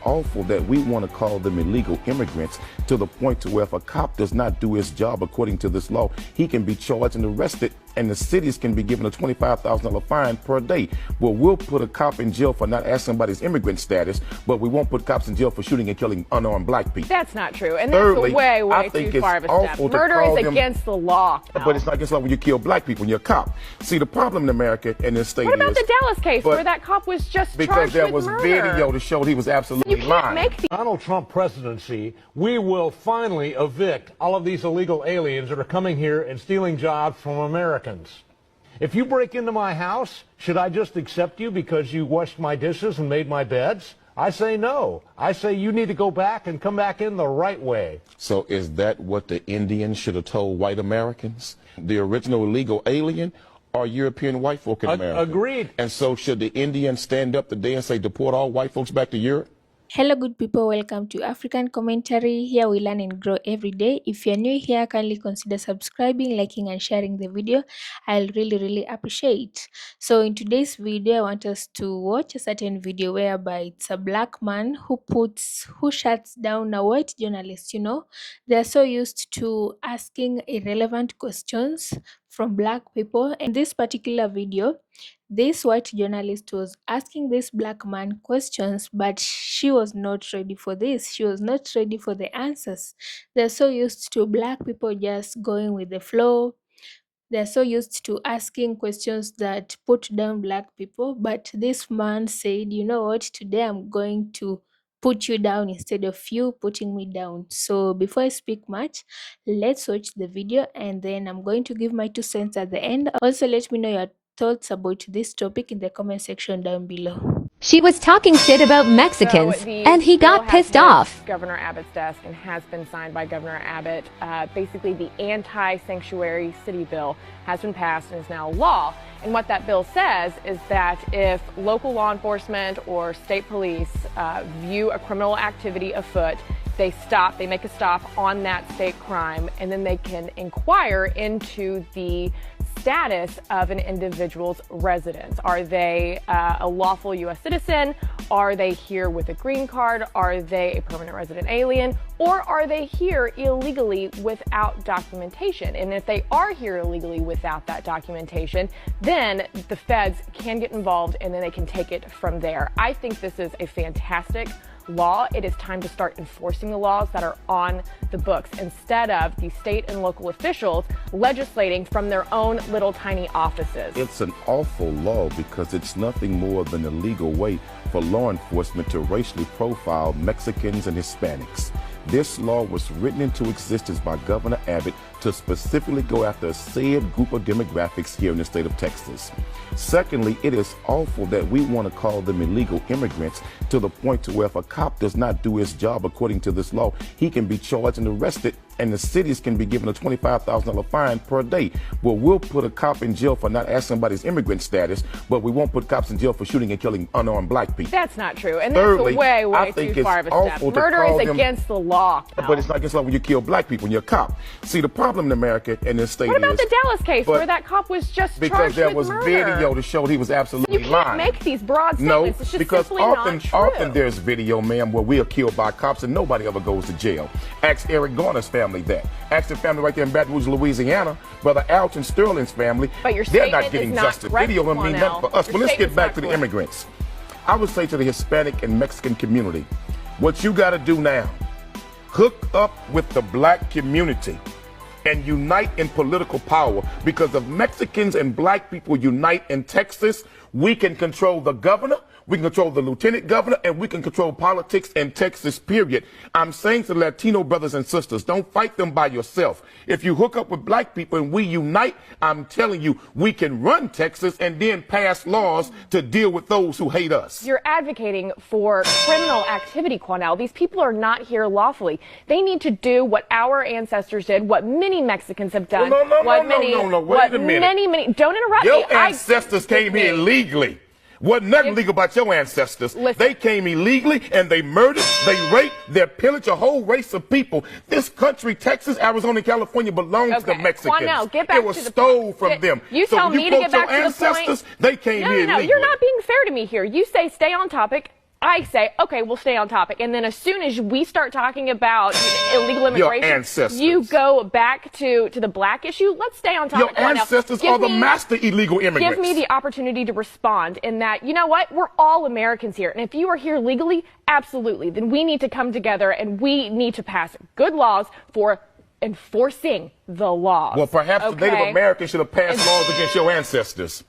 awful that we want to call them illegal immigrants to the point to where if a cop does not do his job according to this law, he can be charged and arrested, and the cities can be given a $25,000 fine per day. Well, we'll put a cop in jail for not asking about his immigrant status, but we won't put cops in jail for shooting and killing unarmed black people. That's not true. And thirdly, that's way too far of a step. Murder is against the law. But it's not against the law when you kill black people and you're a cop. See, the problem in America and this state is... What about the Dallas case where that cop was just charged with murder? Because there was video to show he was absolutely lying. Donald Trump presidency, we will finally evict all of these illegal aliens that are coming here and stealing jobs from Americans. If you break into my house, should I just accept you because you washed my dishes and made my beds? I say no. I say you need to go back and come back in the right way. So is that what the Indians should have told white Americans? The original illegal alien or European white folk in America? Agreed. And so should the Indians stand up today and say deport all white folks back to Europe? Hello good people, welcome to African Commentary. Here we learn and grow every day. If you're new here, kindly consider subscribing, liking and sharing the video. I'll really appreciate. So in today's video, I want us to watch a certain video whereby it's a black man who shuts down a white journalist. You know, they're so used to asking irrelevant questions from black people. In this particular video, this white journalist was asking this black man questions, but she was not ready for this. She was not ready for the answers. They're so used to black people just going with the flow. They're so used to asking questions that put down black people. But this man said, you know what, today I'm going to put you down instead of you putting me down. So before I speak much, let's watch the video and then I'm going to give my 2 cents at the end. Also, let me know your thoughts about this topic in the comment section down below. She was talking shit about Mexicans, and he got pissed off. Governor Abbott's desk and has been signed by Governor Abbott. Basically, the anti-sanctuary city bill has been passed and is now law. And what that bill says is that if local law enforcement or state police view a criminal activity afoot, they make a stop on that state crime, and then they can inquire into the status of an individual's residence. Are they a lawful U.S. citizen? Are they here with a green card? Are they a permanent resident alien? Or are they here illegally without documentation? And if they are here illegally without that documentation, then the feds can get involved and then they can take it from there. I think this is a fantastic law. It is time to start enforcing the laws that are on the books instead of the state and local officials legislating from their own little tiny offices. It's an awful law because it's nothing more than a legal way for law enforcement to racially profile Mexicans and Hispanics. This law was written into existence by Governor Abbott to specifically go after a said group of demographics here in the state of Texas. Secondly, it is awful that we want to call them illegal immigrants to the point to where if a cop does not do his job according to this law, he can be charged and arrested, and the cities can be given a $25,000 fine per day. Well, we'll put a cop in jail for not asking about his immigrant status, but we won't put cops in jail for shooting and killing unarmed black people. That's not true. And thirdly, that's way too far of a step. Murder is against the law. But it's not against the law when you kill black people and you're a cop. See, the problem in America and this state is... What about the Dallas case where that cop was just charged with murder? Because there was video to show he was absolutely lying. You can't make these broad statements. No, it's just because simply not true. often there's video, ma'am, where we are killed by cops and nobody ever goes to jail. Ask Eric Garner's family that. Ask the family right there in Baton Rouge, Louisiana, Brother Alton Sterling's family. But your they're not getting is not justice. correct, Video don't mean nothing for us. But let's get back to the immigrants. I would say to the Hispanic and Mexican community, what you got to do now, hook up with the black community and unite in political power, because if Mexicans and black people unite in Texas, we can control the governor, we can control the lieutenant governor, and we can control politics in Texas, period. I'm saying to the Latino brothers and sisters, don't fight them by yourself. If you hook up with black people and we unite, I'm telling you, we can run Texas and then pass laws to deal with those who hate us. You're advocating for criminal activity, Quanell. These people are not here lawfully. They need to do what our ancestors did, what many Mexicans have done. Well, no, wait a minute. Many, don't interrupt me. Your ancestors came here illegally. Wasn't nothing legal about your ancestors. Listen. They came illegally and they murdered, they raped, they pillaged a whole race of people. This country, Texas, Arizona, and California, belongs to Mexicans. Quanell, get back it was to the stole from them. You tell me to get back to the point. They came here illegally. No, you're not being fair to me here. You say stay on topic. I say, okay, we'll stay on topic. And then as soon as we start talking about illegal immigration, you go back to the black issue. Let's stay on topic. Your ancestors are the master illegal immigrants. Give me the opportunity to respond in that, you know what? We're all Americans here. And if you are here legally, absolutely, then we need to come together and we need to pass good laws for enforcing the laws. Well, perhaps the Native Americans should have passed laws against your ancestors.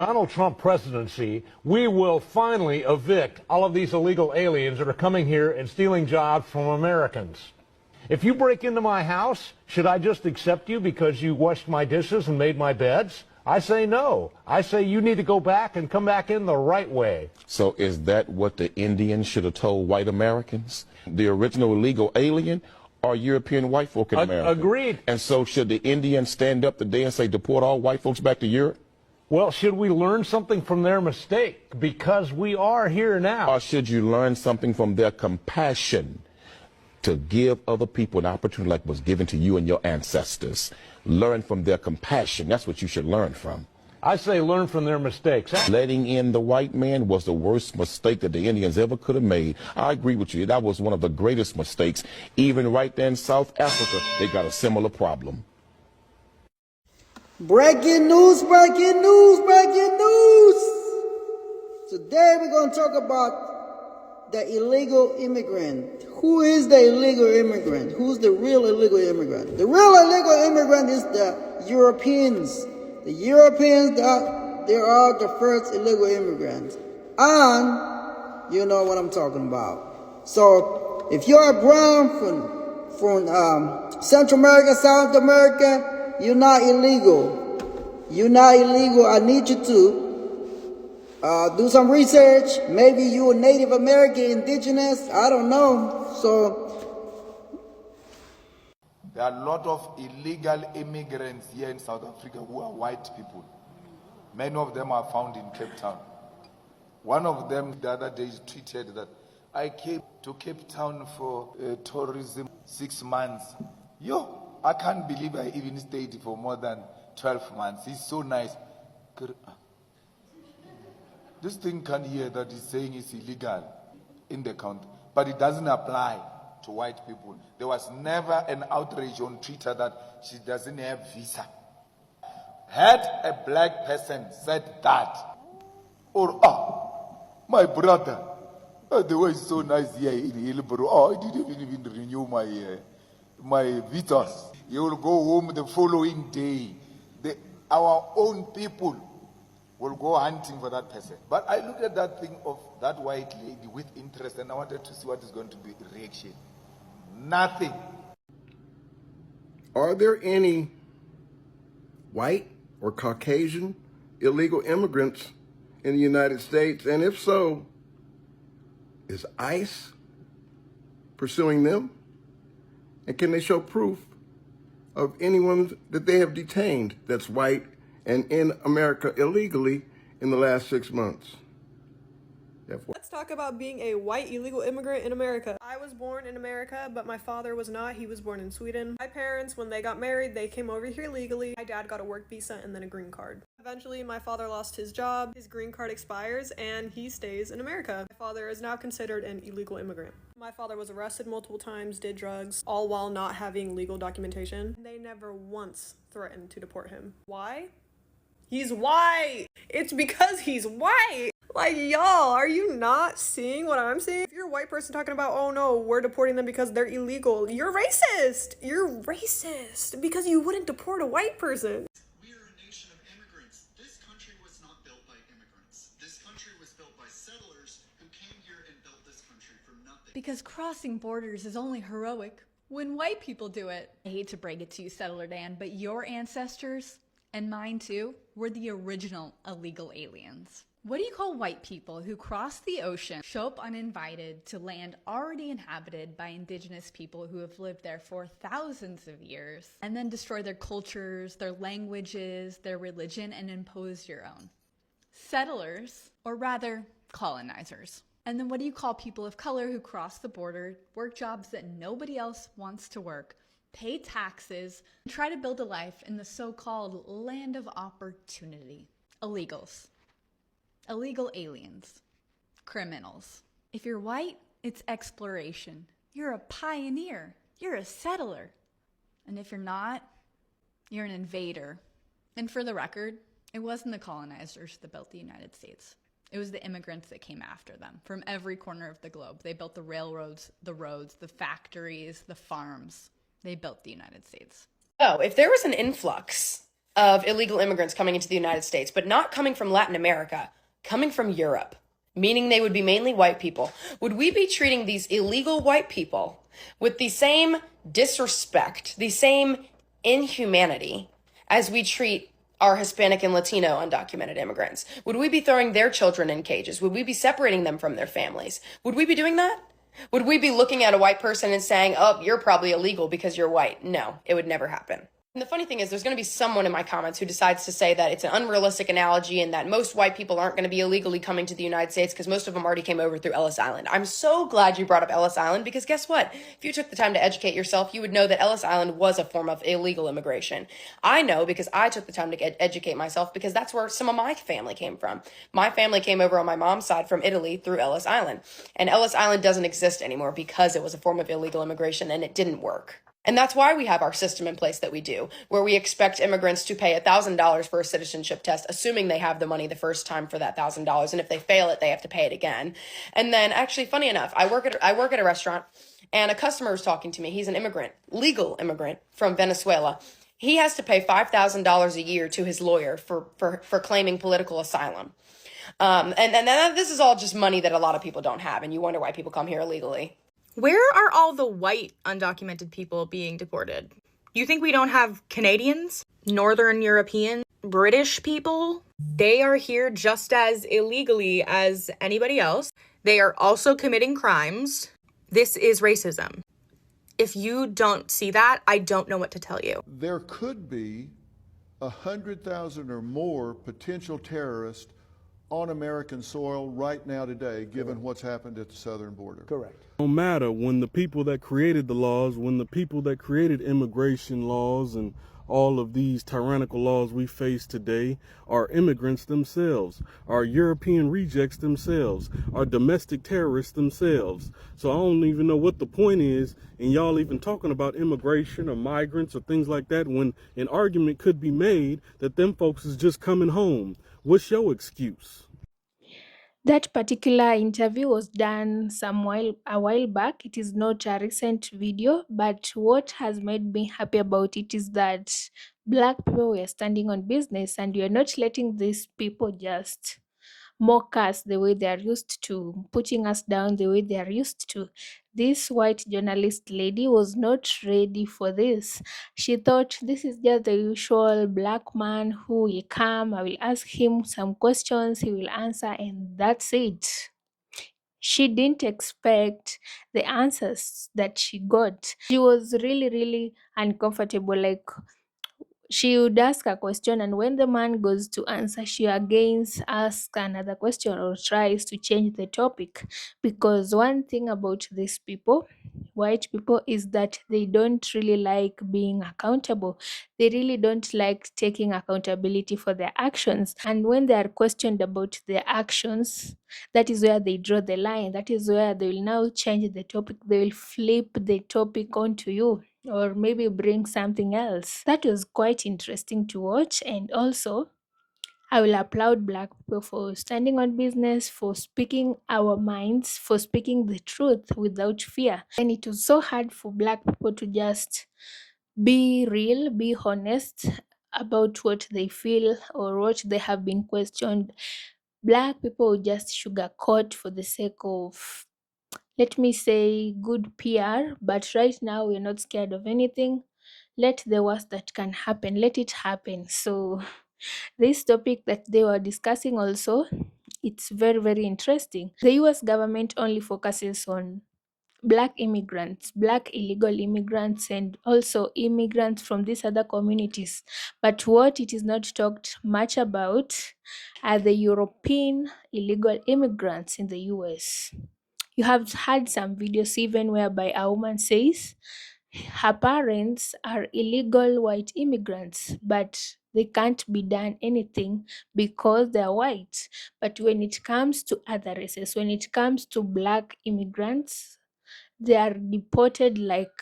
Donald Trump presidency, we will finally evict all of these illegal aliens that are coming here and stealing jobs from Americans. If you break into my house, should I just accept you because you washed my dishes and made my beds? I say no. I say you need to go back and come back in the right way. So is that what the Indians should have told white Americans? The original illegal alien or European white folk in America? Agreed. And so should the Indians stand up today and say deport all white folks back to Europe? Well, should we learn something from their mistake? Because we are here now. Or should you learn something from their compassion to give other people an opportunity like was given to you and your ancestors? Learn from their compassion. That's what you should learn from. I say learn from their mistakes. Letting in the white man was the worst mistake that the Indians ever could have made. I agree with you. That was one of the greatest mistakes. Even right there in South Africa, they got a similar problem. Breaking news, breaking news, breaking news. Today we're going to talk about the illegal immigrant. Who is the illegal immigrant? Who's the real illegal immigrant? The real illegal immigrant is the Europeans. The Europeans, they are the first illegal immigrants. And you know what I'm talking about. So if you're brown from Central America, South America, you're not illegal. You're not illegal. I need you to do some research. Maybe you're Native American, indigenous. I don't know. So there are a lot of illegal immigrants here in South Africa who are white people. Many of them are found in Cape Town. One of them the other day tweeted that I came to Cape Town for tourism 6 months. I can't believe I even stayed for more than 12 months. It's so nice. This thing can't hear that he's saying it's illegal in the country, but it doesn't apply to white people. There was never an outrage on Twitter that she doesn't have visa. Had a black person said that, or my brother, the way is so nice here in Hillborough. I didn't even renew my visas. You will go home the following day. Our own people will go hunting for that person. But I looked at that thing of that white lady with interest, and I wanted to see what is going to be the reaction. Nothing. Are there any white or Caucasian illegal immigrants in the United States? And if so, is ICE pursuing them? And can they show proof of anyone that they have detained that's white and in America illegally in the last 6 months? Let's talk about being a white illegal immigrant in America. I was born in America, but my father was not. He was born in Sweden. My parents, when they got married, they came over here legally. My dad got a work visa and then a green card. Eventually, my father lost his job, his green card expires, and he stays in America. My father is now considered an illegal immigrant. My father was arrested multiple times, did drugs, all while not having legal documentation. They never once threatened to deport him. Why? He's white! It's because he's white! Like, y'all, are you not seeing what I'm seeing? If you're a white person talking about, oh no, we're deporting them because they're illegal, you're racist! You're racist because you wouldn't deport a white person. We are a nation of immigrants. This country was not built by immigrants. This country was built by settlers who came here and built this country from nothing. Because crossing borders is only heroic when white people do it. I hate to break it to you, Settler Dan, but your ancestors, and mine too, were the original illegal aliens. What do you call white people who cross the ocean, show up uninvited to land already inhabited by indigenous people who have lived there for thousands of years, and then destroy their cultures, their languages, their religion, and impose your own? Settlers, or rather, colonizers. And then what do you call people of color who cross the border, work jobs that nobody else wants to work, pay taxes, and try to build a life in the so-called land of opportunity? Illegals. Illegal aliens. Criminals. If you're white, it's exploration. You're a pioneer. You're a settler. And if you're not, you're an invader. And for the record, it wasn't the colonizers that built the United States. It was the immigrants that came after them from every corner of the globe. They built the railroads, the roads, the factories, the farms. They built the United States. So, if there was an influx of illegal immigrants coming into the United States, but not coming from Latin America, coming from Europe, meaning they would be mainly white people, would we be treating these illegal white people with the same disrespect, the same inhumanity as we treat our Hispanic and Latino undocumented immigrants? Would we be throwing their children in cages? Would we be separating them from their families? Would we be doing that? Would we be looking at a white person and saying, oh, you're probably illegal because you're white? No, it would never happen. And the funny thing is, there's going to be someone in my comments who decides to say that it's an unrealistic analogy and that most white people aren't going to be illegally coming to the United States because most of them already came over through Ellis Island. I'm so glad you brought up Ellis Island because guess what? If you took the time to educate yourself, you would know that Ellis Island was a form of illegal immigration. I know because I took the time to educate myself because that's where some of my family came from. My family came over on my mom's side from Italy through Ellis Island. And Ellis Island doesn't exist anymore because it was a form of illegal immigration and it didn't work. And that's why we have our system in place that we do, where we expect immigrants to pay $1,000 for a citizenship test, assuming they have the money the first time for that $1,000. And if they fail it, they have to pay it again. And then actually, funny enough, I work at a restaurant and a customer was talking to me. He's an immigrant, legal immigrant from Venezuela. He has to pay $5,000 a year to his lawyer for claiming political asylum. And then this is all just money that a lot of people don't have. And you wonder why people come here illegally. Where are all the white undocumented people being deported? You think we don't have Canadians, Northern European, British people? They are here just as illegally as anybody else. They are also committing crimes. This is racism. If you don't see that, I don't know what to tell you. There could be 100,000 or more potential terrorists on American soil right now today, given what's happened at the southern border. Correct. No matter when the people that created the laws, when the people that created immigration laws and all of these tyrannical laws we face today are immigrants themselves, are European rejects themselves, are domestic terrorists themselves. So I don't even know what the point is in y'all even talking about immigration or migrants or things like that when an argument could be made that them folks is just coming home. What's your excuse? That particular interview was done a while back. It is not a recent video, but what has made me happy about it is that Black people were standing on business and we are not letting these people just mock us the way they are used to, putting us down the way they are used to. This white journalist lady was not ready for this. She thought this is just the usual Black man who will come, I will ask him some questions, he will answer, and that's it. She didn't expect the answers that she got. She was really, really uncomfortable. Like, she would ask a question, and when the man goes to answer, she again asks another question or tries to change the topic. Because one thing about these people, white people, is that they don't really like being accountable. They really don't like taking accountability for their actions. And when they are questioned about their actions, that is where they draw the line. That is where they will now change the topic. They will flip the topic onto you, or maybe bring something else. That was quite interesting to watch. And also, I will applaud Black people for standing on business, for speaking our minds, for speaking the truth without fear. And it was so hard for Black people to just be real, be honest about what they feel or what they have been questioned. Black people just sugarcoat for the sake of, let me say, good PR, but right now we're not scared of anything. Let the worst that can happen, let it happen. So this topic that they were discussing also, it's very, very interesting. The US government only focuses on Black immigrants, Black illegal immigrants, and also immigrants from these other communities. But what it is not talked much about are the European illegal immigrants in the US. You have had some videos even whereby a woman says her parents are illegal white immigrants, but They can't be done anything because they're white. But when it comes to other races, when it comes to black immigrants, they are deported like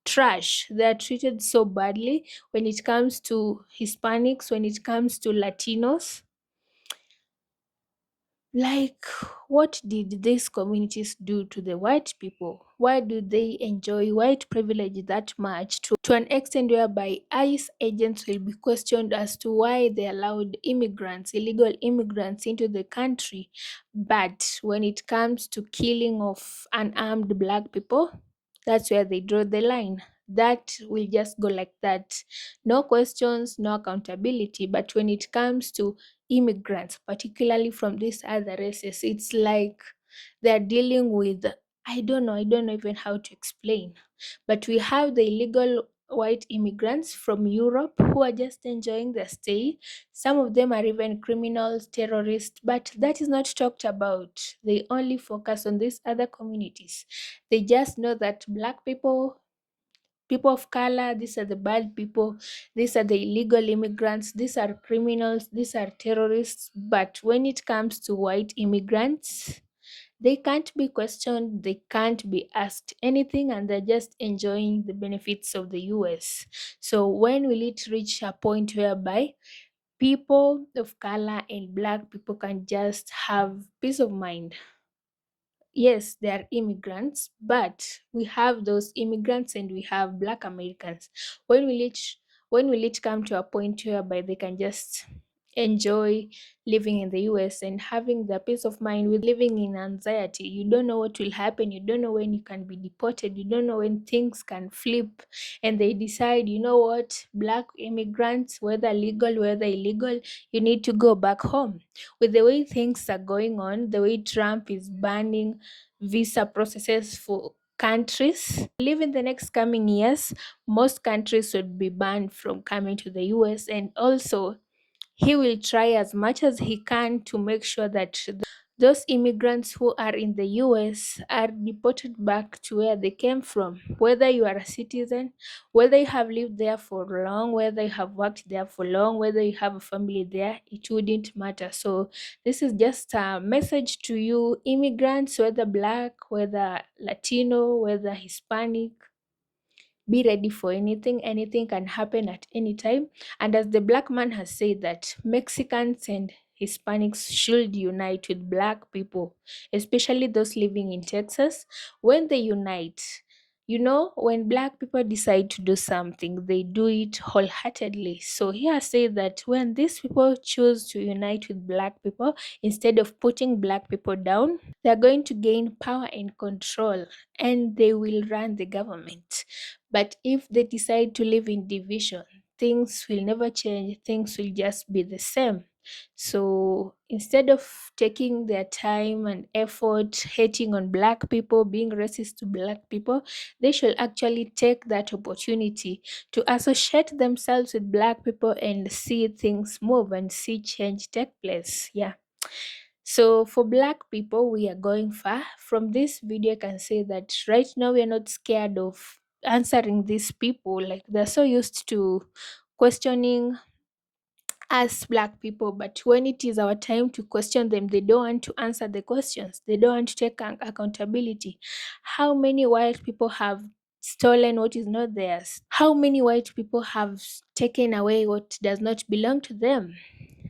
trash. They are treated so badly. When it comes to Hispanics, when it comes to Latinos, like, what did these communities do to the white people? Why do they enjoy white privilege that much to an extent whereby ICE agents will be questioned as to why they allowed immigrants, illegal immigrants, into the country? But when it comes to killing of unarmed black people, that's where they draw the line. That will just go like that. No questions, no accountability. But when it comes to immigrants, particularly from these other races, it's like they're dealing with, I don't know even how to explain. But we have the illegal white immigrants from Europe who are just enjoying their stay. Some of them are even criminals, terrorists, but that is not talked about. They only focus on these other communities. They just know that black people, people of color, these are the bad people, these are the illegal immigrants, these are criminals, these are terrorists. But when it comes to white immigrants, they can't be questioned, they can't be asked anything, and they're just enjoying the benefits of the US. So when will it reach a point whereby people of color and black people can just have peace of mind? Yes, they are immigrants, but we have those immigrants and we have black Americans. When will it when will it come to a point whereby they can just enjoy living in the US and having the peace of mind with living in anxiety? You don't know what will happen, you don't know when you can be deported, you don't know when things can flip, and they decide, you know what, black immigrants, whether legal, whether illegal, you need to go back home. With the way things are going on, the way Trump is banning visa processes for countries, I believe in the next coming years, most countries would be banned from coming to the US. And also, he will try as much as he can to make sure that those immigrants who are in the US are deported back to where they came from. Whether you are a citizen, whether you have lived there for long, whether you have worked there for long, whether you have a family there, it wouldn't matter. So this is just a message to you immigrants, whether black, whether Latino, whether Hispanic. Be ready for anything. Anything can happen at any time. And as the black man has said that Mexicans and Hispanics should unite with black people, especially those living in Texas. When they unite, you know, when black people decide to do something, they do it wholeheartedly. So he has said that when these people choose to unite with black people, instead of putting black people down, they're going to gain power and control, and they will run the government. But if they decide to live in division, things will never change, things will just be the same. So instead of taking their time and effort hating on black people, being racist to black people, they should actually take that opportunity to associate themselves with black people and see things move and see change take place. Yeah. So for black people, we are going far. From this video, I can say that right now we are not scared of answering these people. Like, they're so used to questioning us black people, but when it is our time to question them, they don't want to answer the questions, they don't want to take accountability. How many white people have stolen what is not theirs? How many white people have taken away what does not belong to them?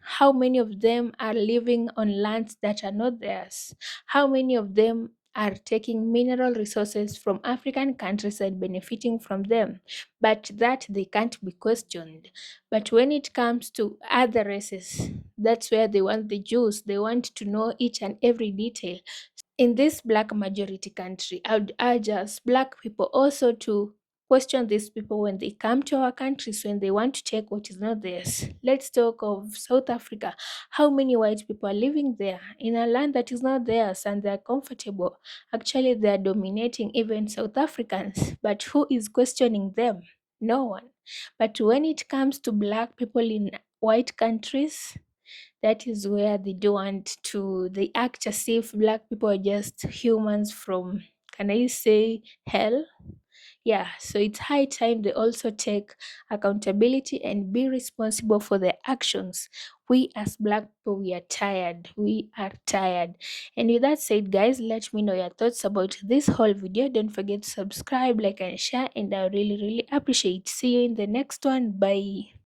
How many of them are living on lands that are not theirs? How many of them are taking mineral resources from African countries and benefiting from them? But that they can't be questioned. But when it comes to other races, that's where they want the juice. They want to know each and every detail. In this black majority country, I would urge us, black people, also to question these people when they come to our countries, when they want to take what is not theirs. Let's talk of South Africa. How many white people are living there in a land that is not theirs and they're comfortable? Actually, they're dominating even South Africans. But who is questioning them? No one. But when it comes to black people in white countries, that is where they don't want to, they act as if black people are just humans from, can I say, hell? Yeah, so it's high time they also take accountability and be responsible for their actions. We as Black people, we are tired. We are tired. And with that said, guys, let me know your thoughts about this whole video. Don't forget to subscribe, like, and share. And I really, really appreciate. See you in the next one. Bye.